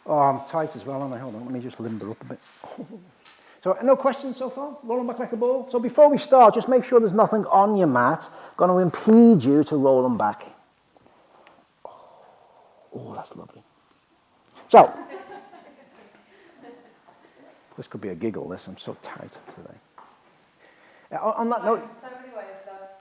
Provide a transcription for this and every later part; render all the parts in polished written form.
Oh, I'm tight as well, aren't I? Hold on, let me just limber up a bit. So, no questions so far? Rolling back like a ball? So before we start, just make sure there's nothing on your mat going to impede you to rolling back. Oh, that's lovely. So, this could be a giggle, this. I'm so tight today. On that note...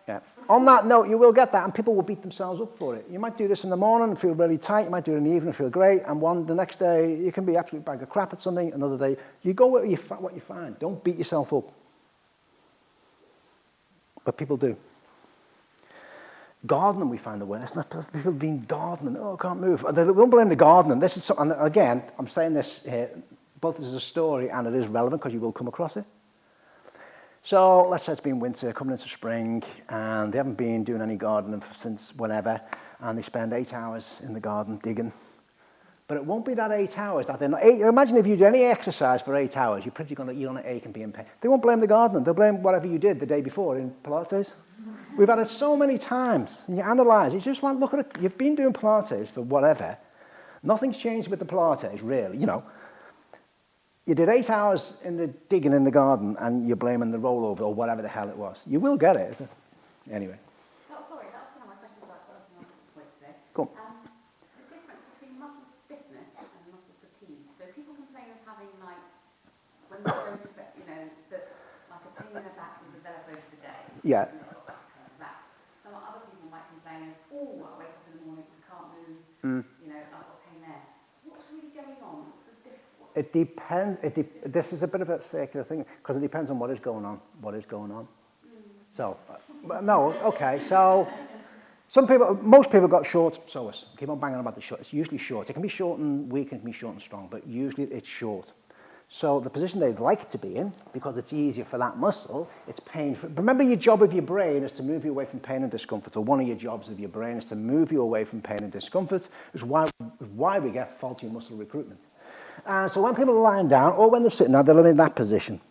Yeah. On that note, you will get that, and people will beat themselves up for it. You might do this in the morning and feel really tight. You might do it in the evening and feel great. And the next day, you can be absolute bag of crap at something. Another day, you go with what you find. Don't beat yourself up. But people do. Gardening, we find awareness. Not people being gardening. Oh, I can't move. They won't blame the gardening. This is and again, I'm saying this here, both as a story and it is relevant because you will come across it. So let's say it's been winter, coming into spring, and they haven't been doing any gardening since whenever, and they spend 8 hours in the garden digging. But it won't be that 8 hours that they're not. Imagine if you do any exercise for 8 hours, you're going to ache and be in pain. They won't blame the gardening. They'll blame whatever you did the day before in Pilates. We've had it so many times, and you analyse. You just want look at it. You've been doing Pilates for whatever. Nothing's changed with the Pilates, really. You did 8 hours in the digging in the garden and you're blaming the rollover or whatever the hell it was. You will get it. Anyway. Oh, sorry, that was one of my questions about what I was going to ask point today. Go on. The difference between muscle stiffness and muscle fatigue. So people complain of having when they go to bed, that a pain in their back will develop over the day. Yeah. And they've got back pain and that. Some other people might complain of, I wake up in the morning, I can't move, I've got pain there. What's really going on? It depends. This is a bit of a circular thing because it depends on what is going on. So, no, okay. So, most people got short psoas. Keep on banging about the short. It's usually short. It can be short and weak, and it can be short and strong, but usually it's short. So the position they'd like to be in, because it's easier for that muscle, it's painful. Remember, your job of your brain is to move you away from pain and discomfort. So one of your jobs of your brain is to move you away from pain and discomfort. Is why we get faulty muscle recruitment. So when people are lying down or when they're sitting down, they're in that position.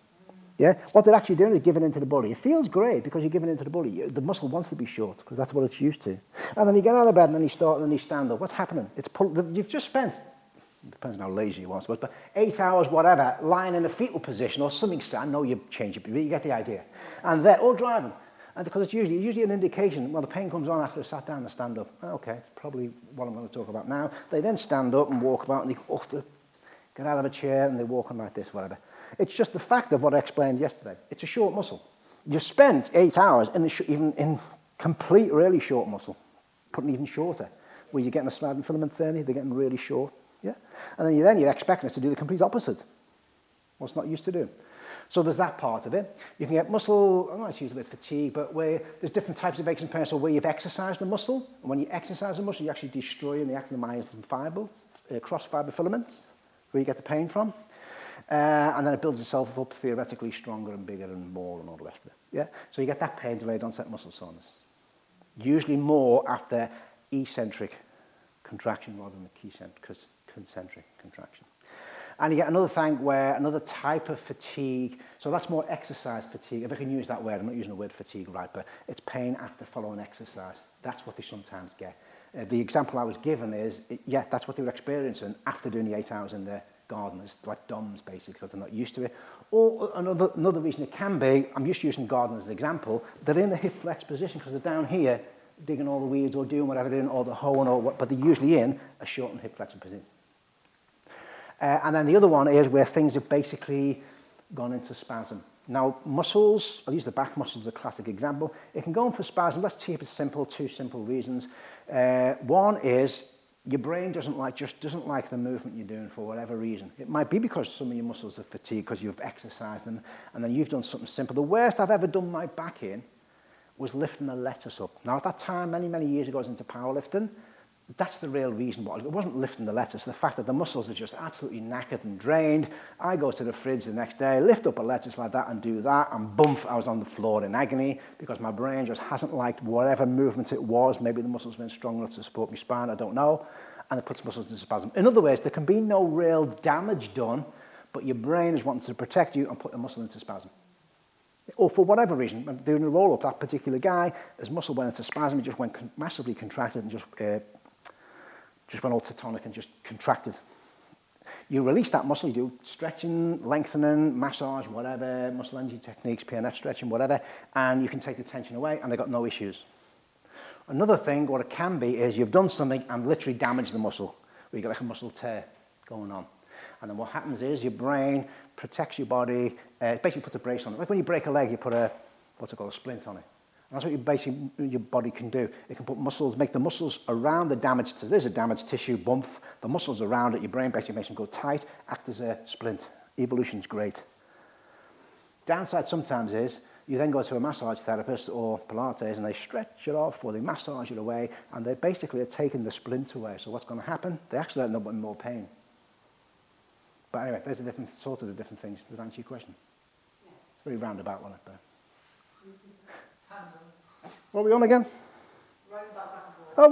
Yeah, what they're actually doing is giving into the bully. It feels great because you're giving into the bully. The muscle wants to be short because that's what it's used to. And then you get out of bed and then you stand up. What's happening? You've just spent, depends on how lazy you want, but 8 hours, whatever, lying in a fetal position or something sad. No, you change it, but you get the idea. And they're all driving. And because it's usually an indication, the pain comes on after they sat down and stand up. Okay, it's probably what I'm going to talk about now. They then stand up and walk about and they get out of a chair and they walk on like this, whatever. It's just the fact of what I explained yesterday. It's a short muscle. You spent 8 hours even in complete, really short muscle, putting even shorter, where you're getting a sliding filament thernia, they're getting really short. Yeah? And then you're expecting us to do the complete opposite. What's not used to do. So there's that part of it. You can get muscle, I might use the word fatigue, but where there's different types of aches and pains, so where you've exercised the muscle, and when you exercise the muscle, you're actually destroying the actin myosin fibers, cross-fiber filaments, where you get the pain from. And then it builds itself up theoretically stronger and bigger and more and all the rest of it. Yeah? So you get that pain, delayed onset muscle soreness. Usually more after eccentric contraction rather than the concentric contraction. And you get another type of fatigue, so that's more exercise fatigue. If I can use that word, I'm not using the word fatigue right, but it's pain after following exercise. That's what they sometimes get. The example I was given is, that's what they were experiencing after doing the 8 hours in the garden. It's like DOMS, basically, because they're not used to it. Or another reason it can be, I'm just using garden as an example, they're in the hip flex position because they're down here digging all the weeds or doing whatever they're doing, or the hoeing or what, but they're usually in a shortened hip flexor position. And then the other one is where things have basically gone into spasm. Now, muscles, I'll use the back muscles as a classic example. It can go into spasm. Let's keep it simple, 2 simple reasons. One is your brain doesn't like the movement you're doing for whatever reason. It might be because some of your muscles are fatigued because you've exercised them, and then you've done something simple. The worst I've ever done my back in was lifting a lettuce up. Now, at that time, many, many years ago, I was into powerlifting. That's the real reason why. It wasn't lifting the lettuce. The fact that the muscles are just absolutely knackered and drained. I go to the fridge the next day, lift up a lettuce like that and do that, and bump, I was on the floor in agony because my brain just hasn't liked whatever movement it was. Maybe the muscles weren't strong enough to support my spine, I don't know. And it puts muscles into spasm. In other words, there can be no real damage done, but your brain is wanting to protect you and put the muscle into spasm. Or for whatever reason, when doing a roll-up, that particular guy, his muscle went into spasm, he just went massively contracted and just went all tetanic and just contracted. You release that muscle, you do stretching, lengthening, massage, whatever, muscle energy techniques, PNF stretching, whatever, and you can take the tension away and they've got no issues. Another thing, what it can be, is you've done something and literally damaged the muscle, where you got like a muscle tear going on. And then what happens is your brain protects your body, basically puts a brace on it. Like when you break a leg, you put a, what's it called, a splint on it. And that's what your body can do. It can put muscles, make the muscles around the damaged, there's a damaged tissue bump, the muscles around it, your brain basically makes them go tight, act as a splint. Evolution's great. Downside sometimes is, you then go to a massage therapist or Pilates and they stretch it off or they massage it away and they basically are taking the splint away. So what's going to happen? They actually end up with more pain. But anyway, there's a different sort of the different things. Does that answer your question? Yeah. It's very roundabout, wasn't it? What are we on again?